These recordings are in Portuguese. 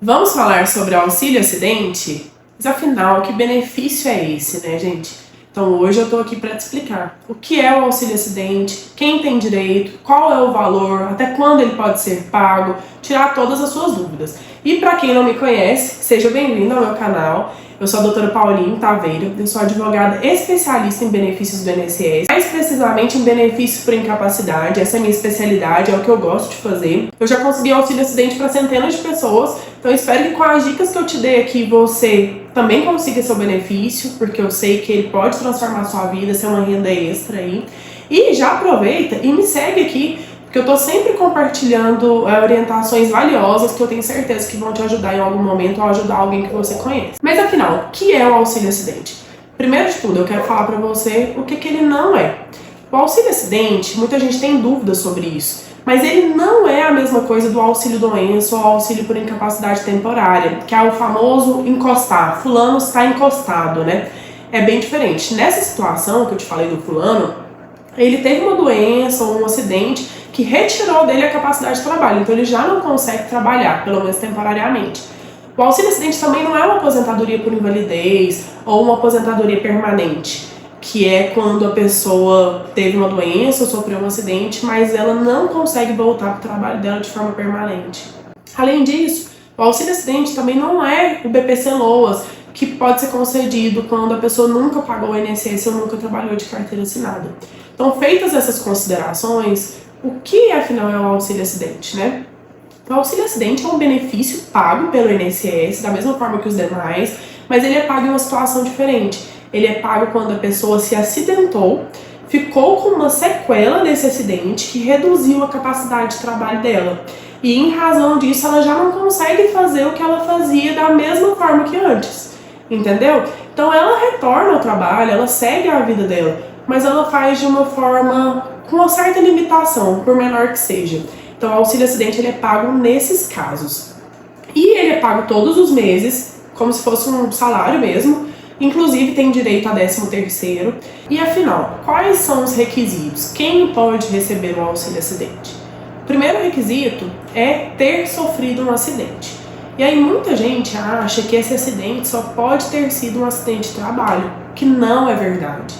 Vamos falar sobre auxílio acidente? Mas afinal, que benefício é esse, né, gente? Então hoje eu tô aqui para te explicar o que é o auxílio acidente, quem tem direito, qual é o valor, até quando ele pode ser pago, tirar todas as suas dúvidas. E para quem não me conhece, seja bem-vindo ao meu canal. Eu sou a doutora Pauline Taveira, eu sou advogada especialista em benefícios do INSS, mais precisamente em benefícios por incapacidade. Essa é a minha especialidade, é o que eu gosto de fazer. Eu já consegui auxílio acidente para centenas de pessoas, então eu espero que com as dicas que eu te dei aqui você também consiga seu benefício, porque eu sei que ele pode transformar a sua vida, ser uma renda extra aí. E já aproveita e me segue aqui, porque eu tô sempre compartilhando orientações valiosas que eu tenho certeza que vão te ajudar em algum momento ou ajudar alguém que você conhece. Mas afinal, o que é o auxílio acidente? Primeiro de tudo, eu quero falar pra você o que ele não é. O auxílio acidente, muita gente tem dúvidas sobre isso, mas ele não é a mesma coisa do auxílio doença ou auxílio por incapacidade temporária, que é o famoso encostar. Fulano está encostado, né? É bem diferente. Nessa situação que eu te falei do fulano, ele teve uma doença ou um acidente que retirou dele a capacidade de trabalho, então ele já não consegue trabalhar, pelo menos temporariamente. O auxílio acidente também não é uma aposentadoria por invalidez ou uma aposentadoria permanente, que é quando a pessoa teve uma doença ou sofreu um acidente, mas ela não consegue voltar para o trabalho dela de forma permanente. Além disso, o auxílio acidente também não é o BPC-LOAS, que pode ser concedido quando a pessoa nunca pagou o INSS ou nunca trabalhou de carteira assinada. Então, feitas essas considerações, o que afinal é o auxílio acidente, né? O auxílio acidente é um benefício pago pelo INSS, da mesma forma que os demais, mas ele é pago em uma situação diferente. Ele é pago quando a pessoa se acidentou, ficou com uma sequela desse acidente que reduziu a capacidade de trabalho dela. E em razão disso, ela já não consegue fazer o que ela fazia da mesma forma que antes. Entendeu? Então ela retorna ao trabalho, ela segue a vida dela, mas ela faz de uma forma com uma certa limitação, por menor que seja. Então o auxílio acidente ele é pago nesses casos. E ele é pago todos os meses, como se fosse um salário mesmo. Inclusive tem direito a 13º. E afinal, quais são os requisitos? Quem pode receber o auxílio acidente? O primeiro requisito é ter sofrido um acidente. E aí muita gente acha que esse acidente só pode ter sido um acidente de trabalho, que não é verdade.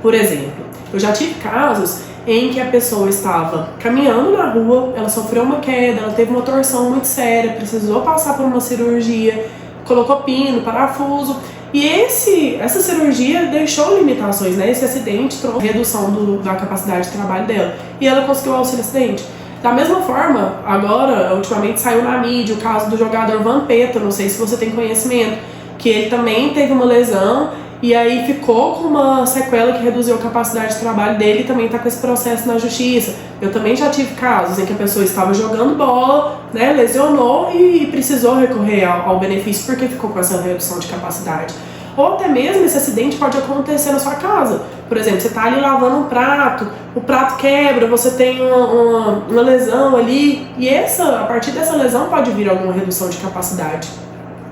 Por exemplo, eu já tive casos em que a pessoa estava caminhando na rua, ela sofreu uma queda, ela teve uma torção muito séria, precisou passar por uma cirurgia, colocou pino, parafuso, e essa cirurgia deixou limitações, né? Esse acidente trouxe redução da capacidade de trabalho dela, e ela conseguiu o auxílio acidente. Da mesma forma, agora, ultimamente saiu na mídia o caso do jogador Vampeta, não sei se você tem conhecimento, que ele também teve uma lesão e aí ficou com uma sequela que reduziu a capacidade de trabalho dele e também está com esse processo na justiça. Eu também já tive casos em que a pessoa estava jogando bola, né, lesionou e precisou recorrer ao benefício porque ficou com essa redução de capacidade. Ou até mesmo esse acidente pode acontecer na sua casa. Por exemplo, você está ali lavando um prato, o prato quebra, você tem uma lesão ali, e a partir dessa lesão pode vir alguma redução de capacidade.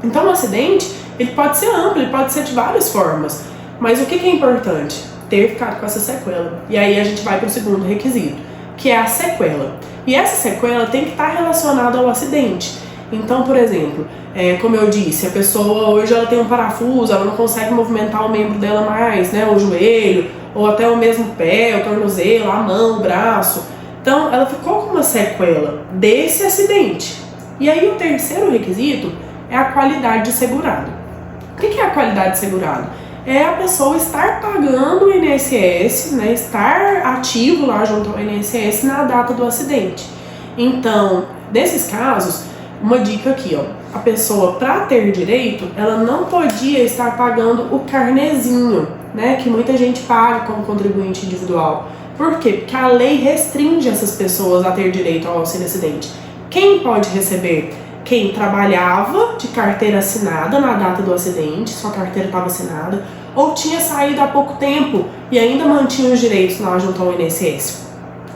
Então o acidente, ele pode ser amplo, ele pode ser de várias formas. Mas o que é importante? Ter ficado com essa sequela. E aí a gente vai para o segundo requisito, que é a sequela. E essa sequela tem que estar relacionada ao acidente. Então, por exemplo, como eu disse, a pessoa hoje ela tem um parafuso, ela não consegue movimentar o membro dela mais, né, o joelho, ou até o mesmo pé, o tornozelo, a mão, o braço. Então, ela ficou com uma sequela desse acidente. E aí o terceiro requisito é a qualidade de segurado. O que é a qualidade de segurado? É a pessoa estar pagando o INSS, né, estar ativo lá junto ao INSS na data do acidente. Então, nesses casos, uma dica aqui, ó, a pessoa, para ter direito, ela não podia estar pagando o carnezinho, né, que muita gente paga como contribuinte individual. Por quê? Porque a lei restringe essas pessoas a ter direito ao auxílio acidente. Quem pode receber? Quem trabalhava de carteira assinada na data do acidente, sua carteira estava assinada, ou tinha saído há pouco tempo e ainda mantinha os direitos lá junto ao INSS.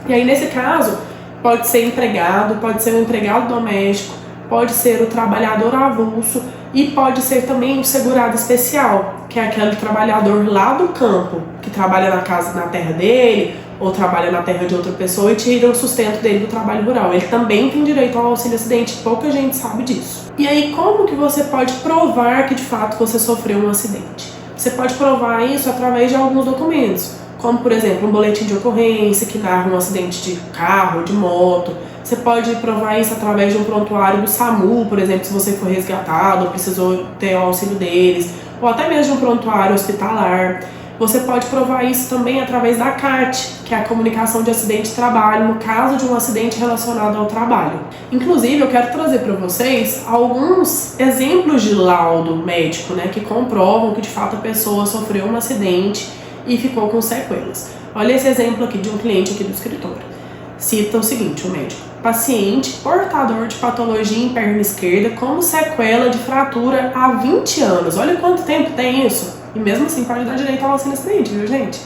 E aí, nesse caso, pode ser empregado, pode ser um empregado doméstico, pode ser o trabalhador avulso e pode ser também o segurado especial, que é aquele trabalhador lá do campo, que trabalha na casa, na terra dele, ou trabalha na terra de outra pessoa e tira o sustento dele do trabalho rural. Ele também tem direito ao auxílio acidente, pouca gente sabe disso. E aí, como que você pode provar que de fato você sofreu um acidente? Você pode provar isso através de alguns documentos, como por exemplo um boletim de ocorrência que narra um acidente de carro, de moto. Você pode provar isso através de um prontuário do SAMU, por exemplo, se você foi resgatado ou precisou ter o auxílio deles, ou até mesmo de um prontuário hospitalar. Você pode provar isso também através da CAT, que é a comunicação de acidente de trabalho, no caso de um acidente relacionado ao trabalho. Inclusive, eu quero trazer para vocês alguns exemplos de laudo médico, né, que comprovam que de fato a pessoa sofreu um acidente e ficou com sequelas. Olha esse exemplo aqui de um cliente aqui do escritório. Cita o seguinte, o médico: paciente portador de patologia em perna esquerda como sequela de fratura há 20 anos. Olha quanto tempo tem isso. E mesmo assim pode dar direito ao auxílio acidente, viu, gente?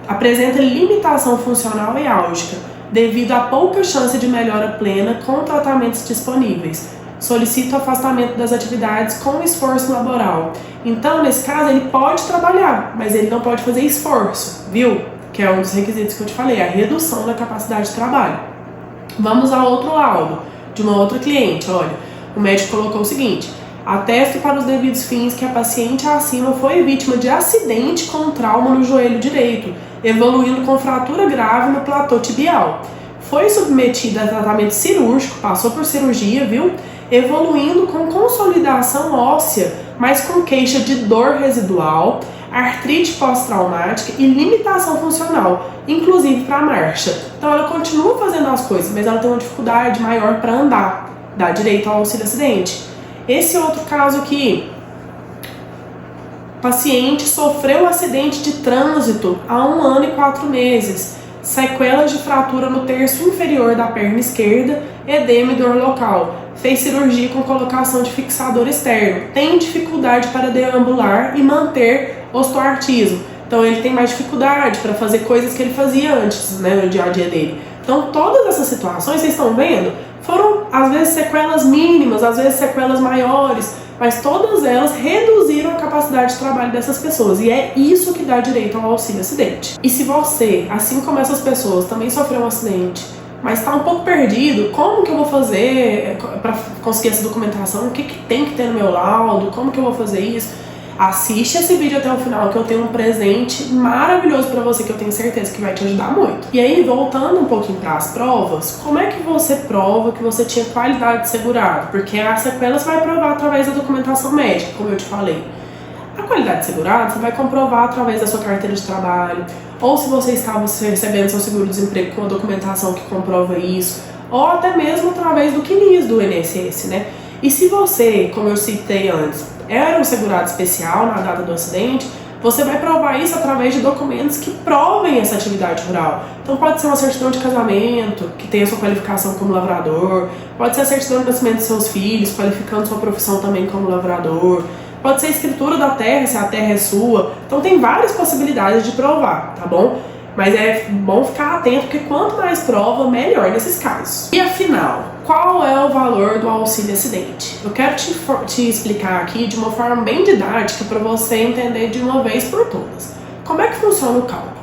Apresenta limitação funcional e álgica devido a pouca chance de melhora plena com tratamentos disponíveis. Solicita o afastamento das atividades com esforço laboral. Então, nesse caso, ele pode trabalhar, mas ele não pode fazer esforço, viu? Que é um dos requisitos que eu te falei, a redução da capacidade de trabalho. Vamos a outro laudo, de uma outra cliente. Olha, o médico colocou o seguinte: atesto para os devidos fins que a paciente acima foi vítima de acidente com trauma no joelho direito, evoluindo com fratura grave no platô tibial. Foi submetida a tratamento cirúrgico, passou por cirurgia, viu? Evoluindo com consolidação óssea, mas com queixa de dor residual, artrite pós-traumática e limitação funcional, inclusive para a marcha. Então ela continua fazendo as coisas, mas ela tem uma dificuldade maior para andar, dá direito ao auxílio acidente. Esse outro caso aqui, paciente sofreu um acidente de trânsito há 1 ano e 4 meses, sequelas de fratura no terço inferior da perna esquerda, edema e dor local, fez cirurgia com colocação de fixador externo, tem dificuldade para deambular e manter osteoartismo. Então ele tem mais dificuldade para fazer coisas que ele fazia antes, né, no dia a dia dele. Então todas essas situações, vocês estão vendo, foram às vezes sequelas mínimas, às vezes sequelas maiores, mas todas elas reduziram a capacidade de trabalho dessas pessoas, e é isso que dá direito ao auxílio acidente. E se você, assim como essas pessoas, também sofreu um acidente, mas está um pouco perdido, como que eu vou fazer para conseguir essa documentação, o que tem que ter no meu laudo, como que eu vou fazer isso? Assiste esse vídeo até o final, que eu tenho um presente maravilhoso para você, que eu tenho certeza que vai te ajudar muito. E aí, voltando um pouquinho para as provas, como é que você prova que você tinha qualidade de segurado? Porque a sequela você vai provar através da documentação médica, como eu te falei. A qualidade de segurado você vai comprovar através da sua carteira de trabalho, ou se você estava recebendo seu seguro-desemprego com a documentação que comprova isso, ou até mesmo através do CNIS do INSS, né? E se você, como eu citei antes, era um segurado especial na data do acidente, você vai provar isso através de documentos que provem essa atividade rural. Então pode ser uma certidão de casamento, que tenha sua qualificação como lavrador, pode ser a certidão de nascimento de seus filhos, qualificando sua profissão também como lavrador, pode ser a escritura da terra, se a terra é sua. Então tem várias possibilidades de provar, tá bom? Mas é bom ficar atento, porque quanto mais prova, melhor nesses casos. E afinal, qual é o valor do auxílio acidente? Eu quero te explicar aqui de uma forma bem didática para você entender de uma vez por todas. Como é que funciona o cálculo?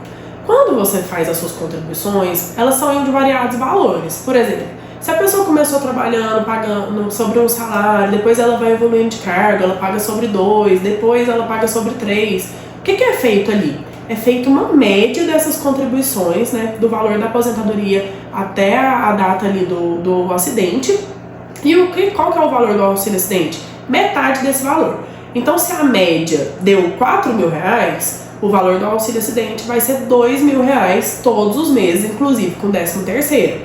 Quando você faz as suas contribuições, elas são de variados valores. Por exemplo, se a pessoa começou trabalhando, pagando sobre um salário, depois ela vai evoluindo de cargo, ela paga sobre 2, depois ela paga sobre 3. O que é feito ali? É feita uma média dessas contribuições, né, do valor da aposentadoria até a data ali do acidente. E qual que é o valor do auxílio acidente? Metade desse valor. Então, se a média deu R$4.000, o valor do auxílio acidente vai ser R$2.000 todos os meses, inclusive com 13º.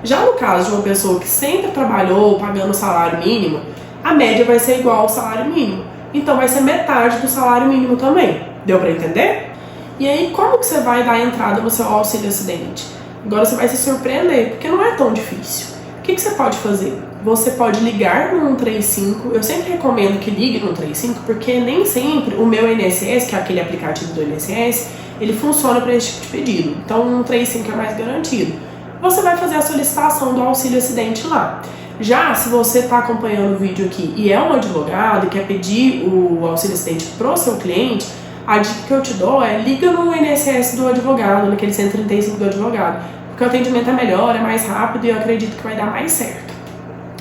Já no caso de uma pessoa que sempre trabalhou pagando o salário mínimo, a média vai ser igual ao salário mínimo. Então, vai ser metade do salário mínimo também. Deu para entender? E aí, como que você vai dar entrada no seu auxílio acidente? Agora você vai se surpreender, porque não é tão difícil. O que você pode fazer? Você pode ligar no 135, eu sempre recomendo que ligue no 135, porque nem sempre o meu INSS, que é aquele aplicativo do INSS, ele funciona para esse tipo de pedido. Então o 135 é mais garantido. Você vai fazer a solicitação do auxílio acidente lá. Já se você está acompanhando o vídeo aqui e é um advogado e quer pedir o auxílio acidente para o seu cliente, a dica que eu te dou é liga no INSS do advogado, naquele 135 do advogado, porque o atendimento é melhor, é mais rápido e eu acredito que vai dar mais certo.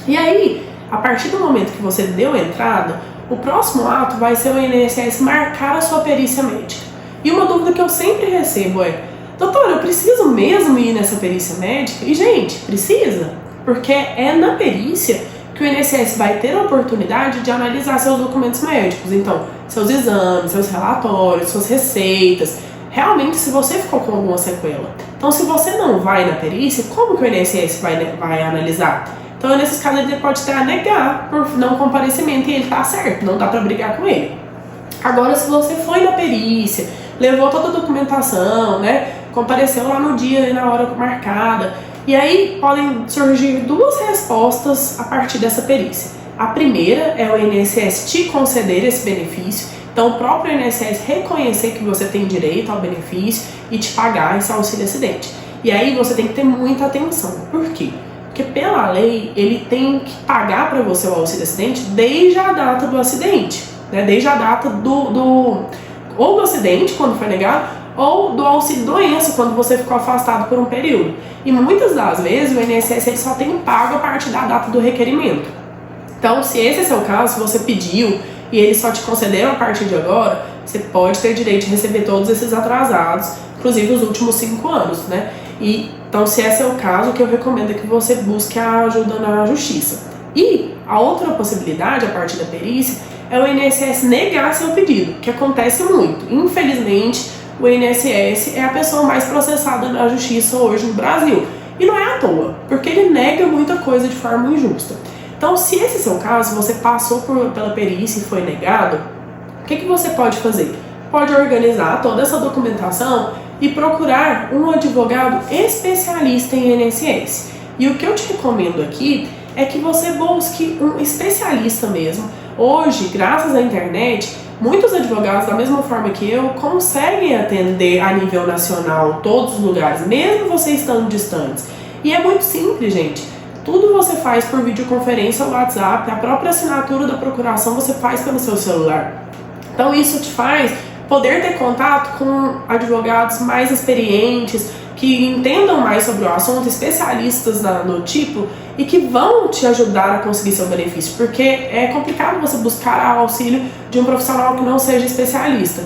E aí, a partir do momento que você deu entrada, o próximo ato vai ser o INSS marcar a sua perícia médica. E uma dúvida que eu sempre recebo é: doutor, eu preciso mesmo ir nessa perícia médica? E, gente, precisa, porque é na perícia que o INSS vai ter a oportunidade de analisar seus documentos médicos. Então, seus exames, seus relatórios, suas receitas, realmente se você ficou com alguma sequela. Então, se você não vai na perícia, como que o INSS vai analisar? Então, nesses casos, ele pode até negar por não comparecimento e ele tá certo, não dá pra brigar com ele. Agora, se você foi na perícia, levou toda a documentação, né, compareceu lá no dia e na hora marcada, e aí podem surgir duas respostas a partir dessa perícia. A primeira é o INSS te conceder esse benefício, então o próprio INSS reconhecer que você tem direito ao benefício e te pagar esse auxílio acidente. E aí você tem que ter muita atenção. Por quê? Porque pela lei ele tem que pagar para você o auxílio acidente desde a data do acidente, né? Desde a data ou do acidente, quando foi negado, ou do auxílio doença, quando você ficou afastado por um período. E muitas das vezes o INSS ele só tem pago a partir da data do requerimento. Então, se esse é seu caso, se você pediu e eles só te concederam a partir de agora, você pode ter direito de receber todos esses atrasados, inclusive os últimos 5 anos, né? Então, se esse é o caso, o que eu recomendo é que você busque a ajuda na justiça. E a outra possibilidade, a partir da perícia, é o INSS negar seu pedido, que acontece muito. Infelizmente, o INSS é a pessoa mais processada na justiça hoje no Brasil. E não é à toa, porque ele nega muita coisa de forma injusta. Então, se esse é o seu caso, você passou pela perícia e foi negado, o que você pode fazer? Pode organizar toda essa documentação e procurar um advogado especialista em INSS. E o que eu te recomendo aqui é que você busque um especialista mesmo. Hoje, graças à internet, muitos advogados, da mesma forma que eu, conseguem atender a nível nacional, todos os lugares, mesmo você estando distantes. E é muito simples, gente. Tudo você faz por videoconferência ou WhatsApp, a própria assinatura da procuração você faz pelo seu celular. Então isso te faz poder ter contato com advogados mais experientes, que entendam mais sobre o assunto, especialistas no tipo, e que vão te ajudar a conseguir seu benefício, porque é complicado você buscar auxílio de um profissional que não seja especialista.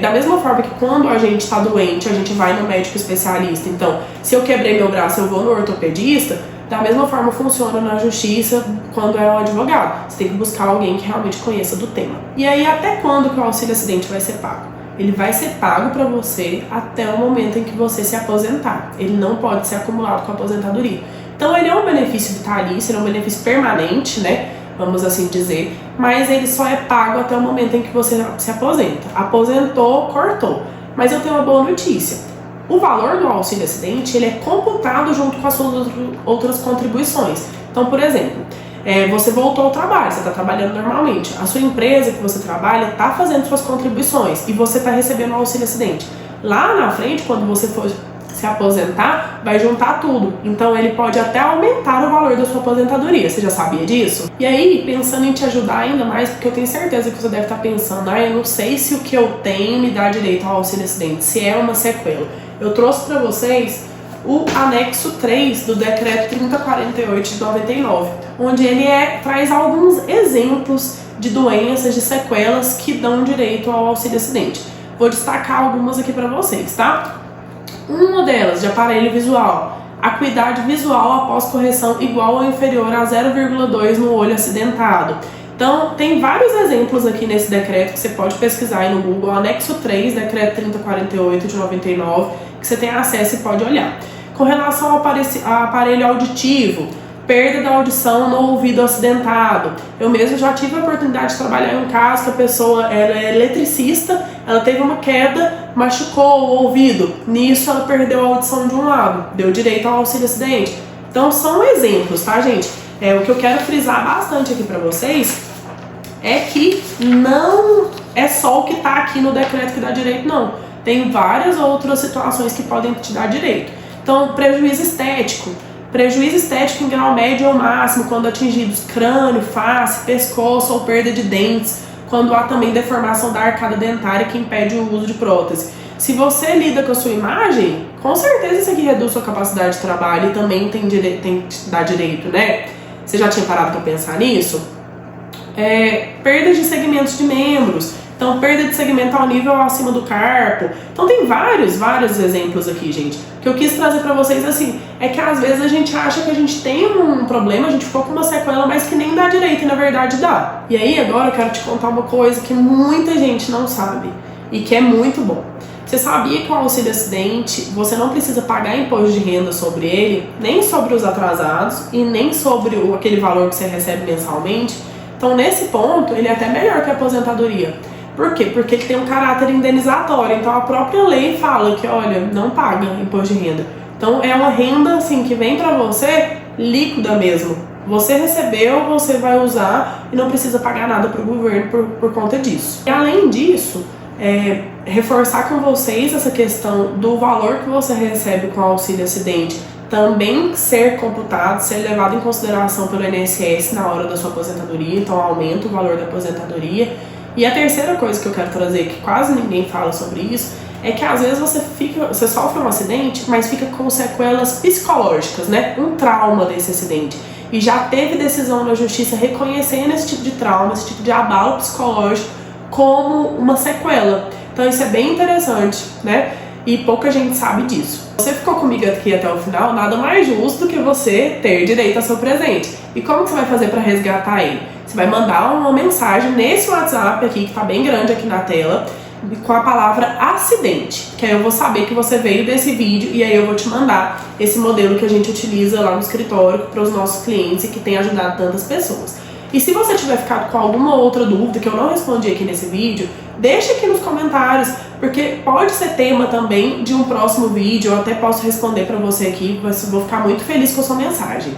Da mesma forma que quando a gente está doente, a gente vai no médico especialista. Então, se eu quebrei meu braço, eu vou no ortopedista. Da mesma forma funciona na justiça quando é um advogado. Você tem que buscar alguém que realmente conheça do tema. E aí, até quando que o auxílio acidente vai ser pago? Ele vai ser pago para você até o momento em que você se aposentar. Ele não pode ser acumulado com a aposentadoria. Então, ele é um benefício vitalício, ele é um benefício permanente, né? Vamos assim dizer, mas ele só é pago até o momento em que você se aposenta. Aposentou, cortou. Mas eu tenho uma boa notícia. O valor do auxílio acidente, ele é computado junto com as suas outras contribuições. Então, por exemplo, você voltou ao trabalho, você está trabalhando normalmente. A sua empresa que você trabalha está fazendo suas contribuições e você está recebendo o auxílio acidente. Lá na frente, quando você for se aposentar, vai juntar tudo. Então ele pode até aumentar o valor da sua aposentadoria. Você já sabia disso? E aí, pensando em te ajudar ainda mais, porque eu tenho certeza que você deve estar pensando, eu não sei se o que eu tenho me dá direito ao auxílio acidente, se é uma sequela. Eu trouxe para vocês o anexo 3 do decreto 3048 de 99, onde ele traz alguns exemplos de doenças, de sequelas que dão direito ao auxílio acidente. Vou destacar algumas aqui para vocês, tá? Uma delas, de aparelho visual, acuidade visual após correção igual ou inferior a 0,2 no olho acidentado. Então, tem vários exemplos aqui nesse decreto que você pode pesquisar aí no Google, anexo 3, decreto 3048 de 99, que você tem acesso e pode olhar. Com relação ao aparelho auditivo, perda da audição no ouvido acidentado. Eu mesmo já tive a oportunidade de trabalhar em um caso que a pessoa é eletricista, ela teve uma queda, machucou o ouvido, nisso ela perdeu a audição de um lado, deu direito ao auxílio acidente. Então são exemplos, tá, gente? O que eu quero frisar bastante aqui pra vocês é que não é só o que tá aqui no decreto que dá direito, não. Tem várias outras situações que podem te dar direito. Então, prejuízo estético em grau médio ou máximo, quando atingidos crânio, face, pescoço ou perda de dentes, quando há também deformação da arcada dentária que impede o uso de prótese. Se você lida com a sua imagem, com certeza isso aqui reduz sua capacidade de trabalho e também tem que te dar direito, né? Você já tinha parado para pensar nisso? Perda de segmentos de membros. Então, perda de segmento ao nível acima do carpo. Então, tem vários exemplos aqui, gente. O que eu quis trazer pra vocês, assim, é que às vezes a gente acha que a gente tem um problema, a gente ficou com uma sequela, mas que nem dá direito, e na verdade dá. E aí, agora eu quero te contar uma coisa que muita gente não sabe e que é muito bom. Você sabia que o auxílio acidente, você não precisa pagar imposto de renda sobre ele, nem sobre os atrasados e nem sobre aquele valor que você recebe mensalmente? Então, nesse ponto, ele é até melhor que a aposentadoria. Por quê? Porque ele tem um caráter indenizatório. Então, a própria lei fala que, olha, não paga imposto de renda. Então, é uma renda, assim, que vem pra você líquida mesmo. Você recebeu, você vai usar e não precisa pagar nada pro governo por conta disso. E, além disso, reforçar com vocês essa questão do valor que você recebe com o auxílio acidente também ser computado, ser levado em consideração pelo INSS na hora da sua aposentadoria, então aumenta o valor da aposentadoria. E a terceira coisa que eu quero trazer, que quase ninguém fala sobre isso, é que às vezes você sofre um acidente, mas fica com sequelas psicológicas, né? Um trauma desse acidente. E já teve decisão na justiça reconhecendo esse tipo de trauma, esse tipo de abalo psicológico como uma sequela. Então isso é bem interessante, né? E pouca gente sabe disso. Você ficou comigo aqui até o final, nada mais justo do que você ter direito ao seu presente. E como que você vai fazer para resgatar ele? Você vai mandar uma mensagem nesse WhatsApp aqui, que tá bem grande aqui na tela, com a palavra acidente, que aí eu vou saber que você veio desse vídeo e aí eu vou te mandar esse modelo que a gente utiliza lá no escritório para os nossos clientes e que tem ajudado tantas pessoas. E se você tiver ficado com alguma outra dúvida que eu não respondi aqui nesse vídeo, deixa aqui nos comentários, porque pode ser tema também de um próximo vídeo, eu até posso responder para você aqui, mas vou ficar muito feliz com a sua mensagem.